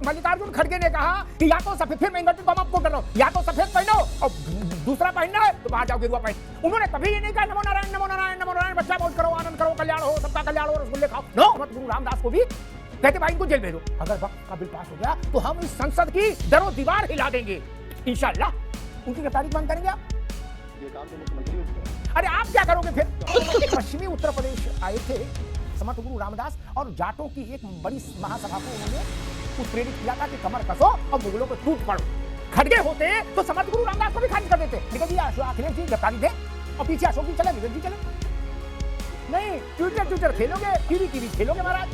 मल्लिकार्जुन खड़गे ने कहा कि या तो सफेद, फिर मैं इन्वर्टेड कॉमा आपको कर रहा हूं, या तो सफेद पहनो और दूसरा पहनना है तो बाहर जाओ गेरुआ पहन। उन्होंने कभी ये नहीं कहा नमो नारायण नमो नारायण नमो नारायण, बच्चा मौज करो, आनंद करो, कल्याण हो, सबका कल्याण हो, रसगुल्ले खाओ। नो, गुरु रामदास को भी कहते भाई इनको जेल भेजो। अगर वक्त का बिल पास हो गया तो हम इस संसद की दरों दीवार हिला देंगे इंशाल्लाह। उनकी गिरफ्तारी मांग करेंगे आप? ये काम तो मुख्यमंत्री। अरे आप क्या करोगे फिर? पश्चिमी उत्तर प्रदेश आए थे समर्थ गुरु रामदास और जाटों की एक बड़ी महासभा को उन्होंने उत्प्रेरित किया था कि कमर कसो और मुगलों पर टूट पड़ो। खड़गे होते तो समर्थ गुरु रामदास को भी खारिज कर देते, लेकिन जी अखिलेश जी गिरफ्तारी थे और पीछे अशोक जी चले, विवेक जी चले। नहीं, ट्विटर खेलोगे, टीवी खेलोगे महाराज,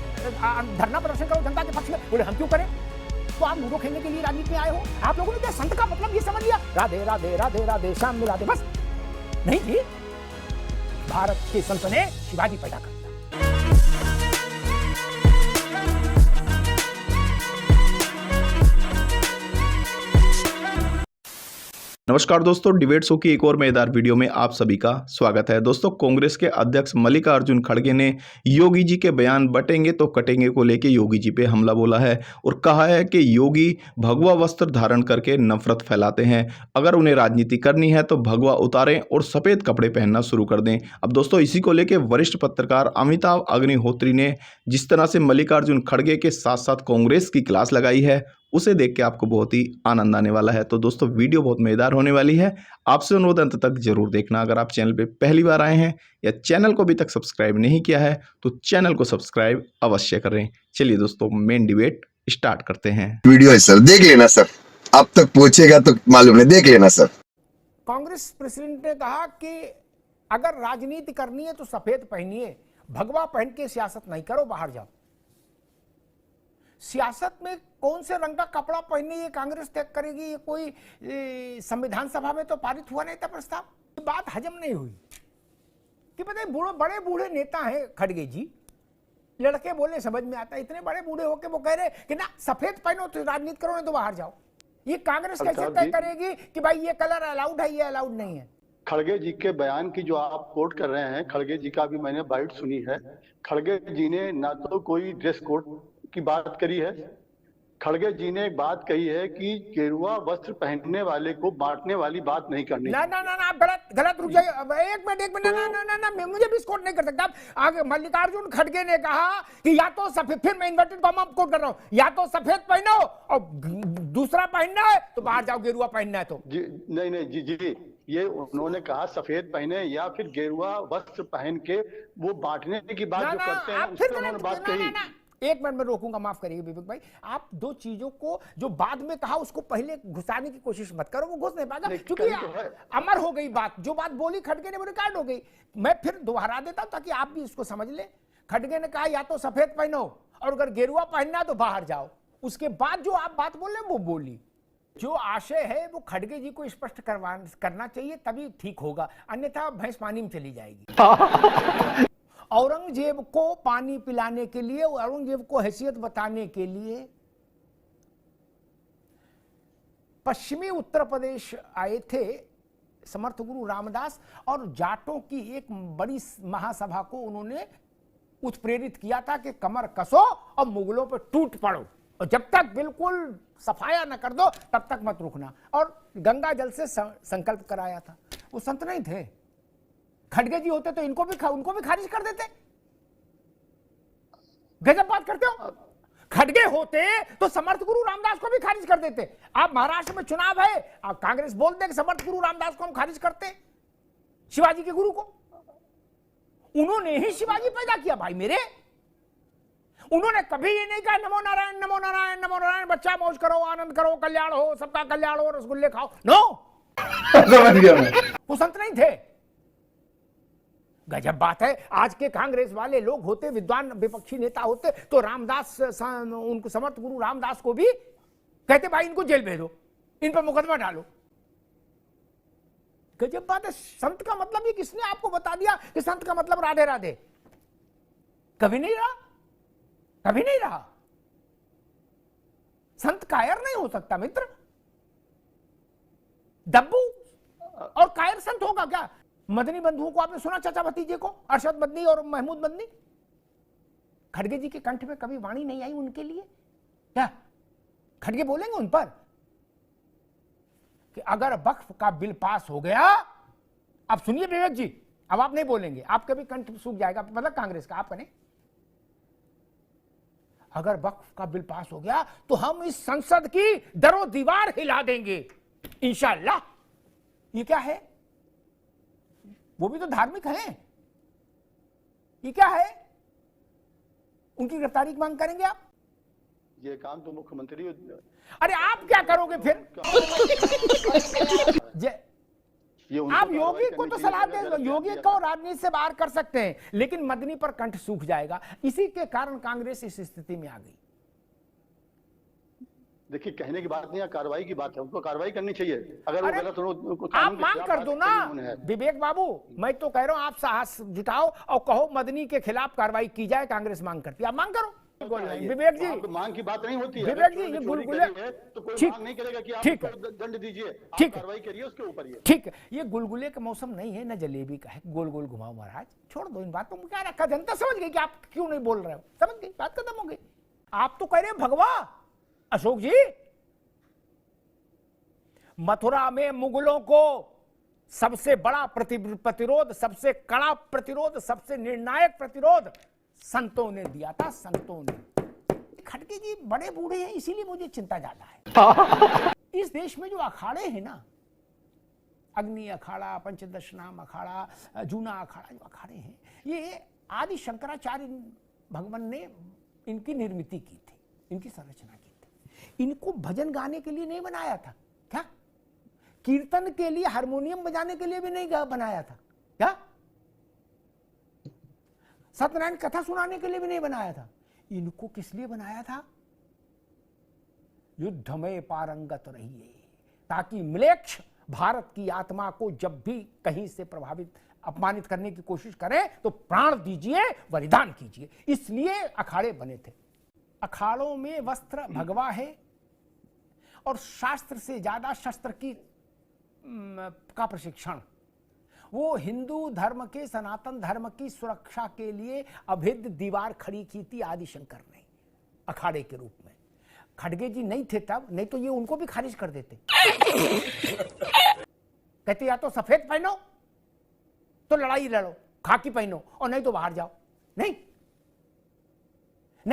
धरना प्रदर्शन करो जनता के पक्ष में, बोले हम क्यों करें? तो आप लूडो खेलने के लिए राजनीति में आए हो? आप लोगों ने क्या संत का मतलब ये समझ लिया? राधे राधे राधे राधे श्याम में राधे, बस नहीं जी। भारत के संत ने शिवाजी पैदा कर दिया। नमस्कार दोस्तों, डिबेट शो की एक और मजेदार वीडियो में आप सभी का स्वागत है। दोस्तों, कांग्रेस के अध्यक्ष मल्लिकार्जुन खड़गे ने योगी जी के बयान बटेंगे तो कटेंगे को लेकर योगी जी पे हमला बोला है और कहा है कि योगी भगवा वस्त्र धारण करके नफरत फैलाते हैं। अगर उन्हें राजनीति करनी है तो भगवा उतारें और सफ़ेद कपड़े पहनना शुरू कर दें। अब दोस्तों, इसी को लेकर वरिष्ठ पत्रकार अमिताभ अग्निहोत्री ने जिस तरह से मल्लिकार्जुन खड़गे के साथ साथ कांग्रेस की क्लास लगाई है, उसे देख के आपको बहुत ही आनंद आने वाला है। तो दोस्तों, वीडियो बहुत मजेदार होने वाली है, आपसे अनुरोध अंत तक जरूर देखना। अगर आप चैनल पे पहली बार आए हैं या चैनल को अभी तक सब्सक्राइब नहीं किया है तो चैनल को सब्सक्राइब अवश्य करें। चलिए दोस्तों, मेन डिबेट स्टार्ट करते हैं। वीडियो है सर, देख लेना सर, अब तक पहुंचेगा तो मालूम नहीं, देख लेना सर। कांग्रेस प्रेसिडेंट ने कहा कि अगर राजनीति करनी है तो सफेद पहनिए, भगवा पहन के सियासत नहीं करो, बाहर जाओ। सियासत में कौन से रंग का कपड़ा पहनने ये कांग्रेस तय करेगी? ये कोई संविधान सभा में तो पारित हुआ नहीं था प्रस्ताव। ये बात हजम नहीं हुई कि पता है बड़े बूढ़े नेता हैं खड़गे जी, लड़के बोले समझ में आता है, इतने बड़े बूढ़े होके वो कह रहे कि ना सफेद पहनो तो राजनीति करो, नहीं तो बाहर जाओ। ये कांग्रेस कैसे तय करेगी कि भाई ये कलर अलाउड है, ये अलाउड नहीं है? खड़गे जी के बयान की जो आप कोट कर रहे हैं, खड़गे जी का भी मैंने बाइट सुनी है। खड़गे जी ने ना तो कोई ड्रेस कोड की बात करी है, खड़गे जी ने एक बात कही है कि गेरुआ वस्त्र पहनने वाले को बांटने वाली बात नहीं करनी। ना ना ना, आप गलत रुक जाइए, एक मिनट ना, मुझे भी कोट नहीं कर सकता। आगे मल्लिकार्जुन खड़गे ने कहा कि या तो सफेद, फिर मैं इन्वर्टेड कॉमा कोट कर रहा हूं, या तो सफेद पहनो और दूसरा पहनना है तो बाहर जाओ, गेरुआ पहनना है तो जी नहीं जी, ये उन्होंने कहा सफेद पहने या फिर गेरुआ वस्त्र पहन के वो बांटने की बात जो करते हैं, उस पर उन्होंने बात कही। एक मिनट में रोकूंगा, माफ करिए विवेक भाई। आप दो चीजों को जो बाद में कहा उसको पहले घुसाने की कोशिश मत करो, वो घुस नहीं पाएगा क्योंकि अमर हो गई बात। जो बात बोली खड़गे ने वो रिकॉर्ड हो गई। मैं फिर दोहरा देता हूं ताकि आप भी इसको समझ ले। खड़गे ने कहा या तो सफेद पहनो और अगर गेरुआ पहनना तो बाहर जाओ। उसके बाद जो आप बात बोले वो बोली। जो आशय है वो खड़गे जी को स्पष्ट करना चाहिए, तभी ठीक होगा, अन्यथा भैंस पानी में चली जाएगी। औरंगजेब को पानी पिलाने के लिए, औरंगजेब को हैसियत बताने के लिए पश्चिमी उत्तर प्रदेश आए थे समर्थ गुरु रामदास और जाटों की एक बड़ी महासभा को उन्होंने उत्प्रेरित किया था कि कमर कसो और मुगलों पर टूट पड़ो, और जब तक बिल्कुल सफाया न कर दो तब तक मत रुकना। और गंगा जल से संकल्प कराया था। वो संत नहीं थे। खड़गे जी होते तो उनको भी खारिज कर देते। गजब बात करते हो। खड़गे होते तो समर्थ गुरु रामदास को भी खारिज कर देते। आप महाराष्ट्र में चुनाव है, आप कांग्रेस बोलते कि समर्थ गुरु रामदास को हम खारिज करते, शिवाजी के गुरु को। उन्होंने ही शिवाजी पैदा किया भाई मेरे। उन्होंने कभी ये नहीं कहा नमो नारायण नमो नारायण नमो नारायण, बच्चा मौज करो, आनंद करो, कल्याण हो, सबका कल्याण हो, रसगुल्ले खाओ। नो, समझ गया मैं। वो संत नहीं थे। गजब बात है। आज के कांग्रेस वाले लोग होते, विद्वान विपक्षी नेता होते तो रामदास, उनको समर्थ गुरु रामदास को भी कहते भाई इनको जेल भेजो, इन पर मुकदमा डालो। गजब बात है। संत का मतलब ये किसने आपको बता दिया कि संत का मतलब राधे राधे? कभी नहीं रहा, कभी नहीं रहा। संत कायर नहीं हो सकता मित्र। डब्बू और कायर संत होगा क्या? मदनी बंधुओं को आपने सुना, चाचा भतीजे को, अरशद मदनी और महमूद मदनी? खड़गे जी के कंठ में कभी वाणी नहीं आई उनके लिए क्या? खड़गे बोलेंगे उन पर कि अगर वक्फ का बिल पास हो गया, अब सुनिए विवेक जी, अब आप नहीं बोलेंगे, आपका भी कंठ सूख जाएगा, मतलब कांग्रेस का, आपका नहीं। अगर वक्फ का बिल पास हो गया तो हम इस संसद की दरो दीवार हिला देंगे इंशाअल्लाह। ये क्या है? वो भी तो धार्मिक हैं। ये क्या है? उनकी गिरफ्तारी की मांग करेंगे आप? ये काम तो मुख्यमंत्री। अरे आप क्या करोगे फिर? आप योगी को तो सलाह दे दो, योगी को राजनीति से बाहर कर सकते हैं, लेकिन मदनी पर कंठ सूख जाएगा। इसी के कारण कांग्रेस इस स्थिति में आ गई। देखिए, कहने की बात नहीं है, कार्रवाई की बात है, उनको कार्रवाई करनी चाहिए। अगर वो गलत हो, आप मांग कर दो ना विवेक बाबू। मैं तो कह रहा हूं आप साहस जुटाओ और कहो मदनी के खिलाफ कार्रवाई की जाए। कांग्रेस मांग करती है, आप मांग करो। विवेक जी, मांग की बात नहीं होती है। विवेक जी, ये गुलगुले तो कोई ठीक मांग नहीं करेगा कि आप ठीक है, दंड दीजिए, ठीक है, कार्रवाई करिए उसके ऊपर। ये ठीक है, ये गुलगुले का मौसम नहीं है, न जलेबी का है। गोल गोल घुमाओ महाराज, छोड़ दो इन बातों को। क्या रखा? जनता समझ गई कि आप क्यों नहीं बोल रहे हो, समझ गई, बात खत्म हो गई। आप तो कह रहे हैं भगवा अशोक जी, मथुरा में मुगलों को सबसे बड़ा प्रतिरोध, सबसे कड़ा प्रतिरोध, सबसे निर्णायक प्रतिरोध संतों ने दिया था, संतों ने। खड़गे जी बड़े बूढ़े हैं, इसीलिए मुझे चिंता ज्यादा है। इस देश में जो अखाड़े हैं ना, अग्नि अखाड़ा, पंचदशनाम अखाड़ा, जूना अखाड़ा, जो अखाड़े हैं, ये आदि शंकराचार्य भगवान ने इनकी निर्मित की थी, इनकी संरचना की थी। इनको भजन गाने के लिए नहीं बनाया था क्या? कीर्तन के लिए, हारमोनियम बजाने के लिए भी नहीं बनाया था क्या? सत्यनारायण कथा सुनाने के लिए भी नहीं बनाया था। इनको किस लिए बनाया था? युद्ध में पारंगत रहिए, ताकि म्लेच्छ भारत की आत्मा को जब भी कहीं से प्रभावित, अपमानित करने की कोशिश करें तो प्राण दीजिए, बलिदान कीजिए। इसलिए अखाड़े बने थे। अखाड़ों में वस्त्र भगवा है और शास्त्र से ज्यादा शस्त्र की का प्रशिक्षण। वो हिंदू धर्म के, सनातन धर्म की सुरक्षा के लिए अभेद्य दीवार खड़ी की थी आदिशंकर ने अखाड़े के रूप में। खड़गे जी नहीं थे तब, नहीं तो ये उनको भी खारिज कर देते। कहते या तो सफेद पहनो तो लड़ाई लड़ो, खाकी पहनो, और नहीं तो बाहर जाओ। नहीं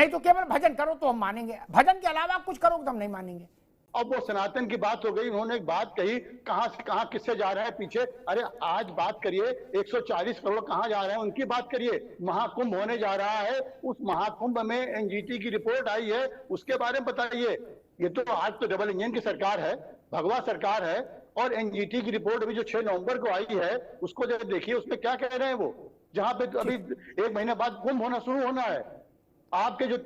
तो केवल भजन करो तो हम मानेंगे, भजन के अलावा कुछ करो तो हम नहीं मानेंगे। अब वो सनातन की बात हो गई, उन्होंने एक बात कही, कहां से कहां किससे जा रहे हैं पीछे। अरे आज बात करिए 140 करोड़ कहां जा रहे हैं, उनकी बात करिए। महाकुंभ होने जा रहा है, उस महाकुंभ में एनजीटी की रिपोर्ट आई है, उसके बारे में बताइए। ये तो आज तो डबल इंजन की सरकार है, भगवा सरकार है, और एनजीटी की रिपोर्ट अभी जो 6 नवंबर को आई है, उसको जब देखिए उसमें क्या कह रहे हैं वो, जहां पे अभी 1 महीने बाद कुंभ होना शुरू होना है। आपके जो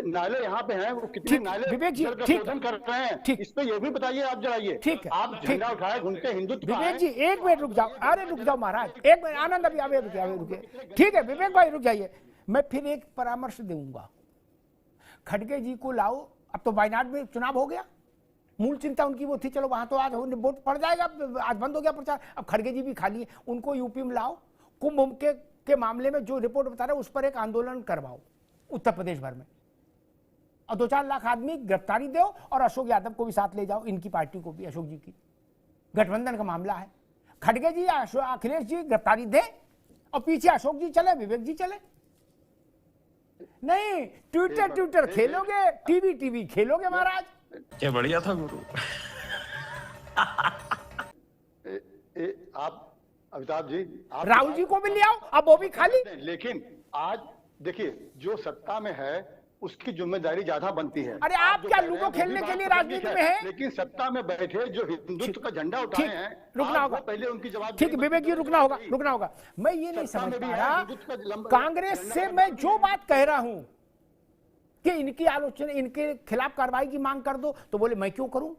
नाले यहाँ पे हैं, वो कितने नाले शोधन कर रहे हैं, इस पे ये भी बताइए आप जरा। ये ठीक है, आप झंडा उठाए घूमते हिंदुत्व। विवेक जी एक मिनट रुक जाओ, अरे रुक जाओ महाराज, एक मिनट, आनंद अभी आवे रुके। ठीक है विवेक भाई रुक जाइए, मैं फिर एक परामर्श दूंगा। खड़गे जी को लाओ, अब तो वायनाड में चुनाव हो गया, मूल चिंता उनकी वो थी, चलो वहां तो आज वोट पड़ जाएगा, आज बंद हो गया प्रचार, अब खड़गे जी भी खाली है, उनको यूपी में लाओ। कुंभ के मामले में जो रिपोर्ट बता रहे उस पर एक आंदोलन करवाओ उत्तर प्रदेश भर में, और 2-4 लाख आदमी गिरफ्तारी दो, और अशोक यादव को भी साथ ले जाओ, इनकी पार्टी को भी, अशोक जी की, गठबंधन का मामला है। खड़गे जी, अखिलेश जी गिरफ्तारी दे, और पीछे अशोक जी चले, विवेक जी चले। नहीं ट्विटर खेलोगे, टीवी खेलोगे महाराज। क्या बढ़िया था गुरु। आप अमिताभ जी, आप राहुल जी को भी ले आओ, अब वो भी खाली। लेकिन आज देखिए, जो सत्ता में है उसकी जिम्मेदारी ज्यादा बनती है। अरे आप क्या लूडो खेलने के लिए राजनीति में है? लेकिन सत्ता में बैठे जो हिंदुत्व का झंडा उठाए हैं, रुकना होगा पहले उनकी जवाब। ठीक है विवेक जी, रुकना होगा। मैं ये नहीं समझ पा रहा, कांग्रेस से मैं जो बात कह रहा हूं कि इनकी आलोचना, इनके खिलाफ कार्रवाई की मांग कर दो, तो बोले मैं क्यों करूं।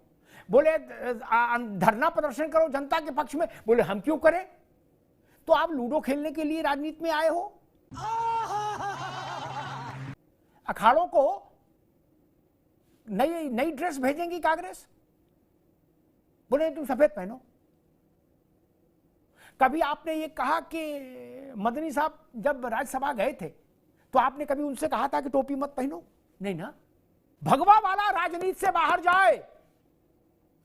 बोले धरना प्रदर्शन करो जनता के पक्ष में, बोले हम क्यों करें। तो आप लूडो खेलने के लिए राजनीति में आए हो। अखाड़ों को नई ड्रेस भेजेंगी कांग्रेस, बोले तुम सफेद पहनो। कभी आपने ये कहा कि मदनी साहब जब राज्यसभा गए थे तो आपने कभी उनसे कहा था कि टोपी मत पहनो? नहीं ना, भगवा वाला राजनीति से बाहर जाए,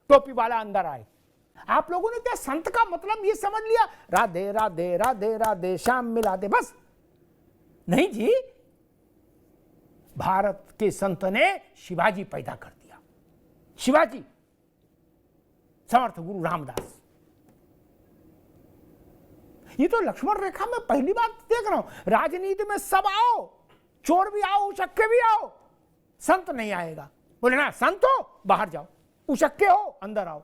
टोपी वाला अंदर आए। आप लोगों ने क्या संत का मतलब ये समझ लिया, राधे राधे राधे राधे श्याम मिला दे, बस? नहीं जी, भारत के संत ने शिवाजी पैदा कर दिया। शिवाजी, समर्थ गुरु रामदास। ये तो लक्ष्मण रेखा में पहली बार देख रहा हूं। राजनीति में सब आओ, चोर भी आओ, उचक्के भी आओ, संत नहीं आएगा। बोले ना, संत हो बाहर जाओ, उचक्के हो अंदर आओ,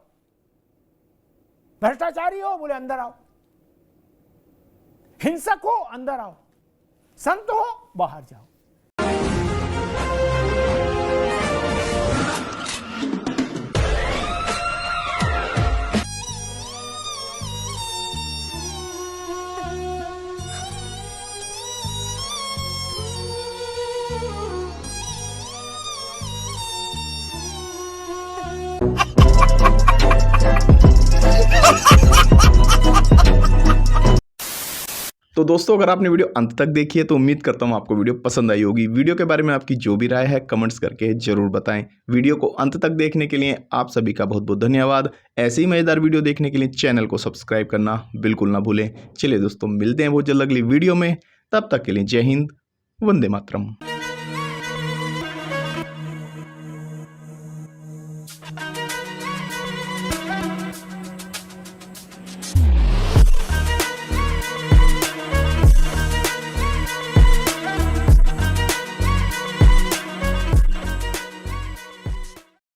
भ्रष्टाचारी हो बोले अंदर आओ, हिंसक हो अंदर आओ, संत हो बाहर जाओ। तो दोस्तों, अगर आपने वीडियो अंत तक देखी है तो उम्मीद करता हूँ आपको वीडियो पसंद आई होगी। वीडियो के बारे में आपकी जो भी राय है कमेंट्स करके जरूर बताएं। वीडियो को अंत तक देखने के लिए आप सभी का बहुत बहुत धन्यवाद। ऐसी ही मजेदार वीडियो देखने के लिए चैनल को सब्सक्राइब करना बिल्कुल ना भूलें। चलिए दोस्तों, मिलते हैं बहुत जल्द अगली वीडियो में। तब तक के लिए जय हिंद, वंदे मातरम।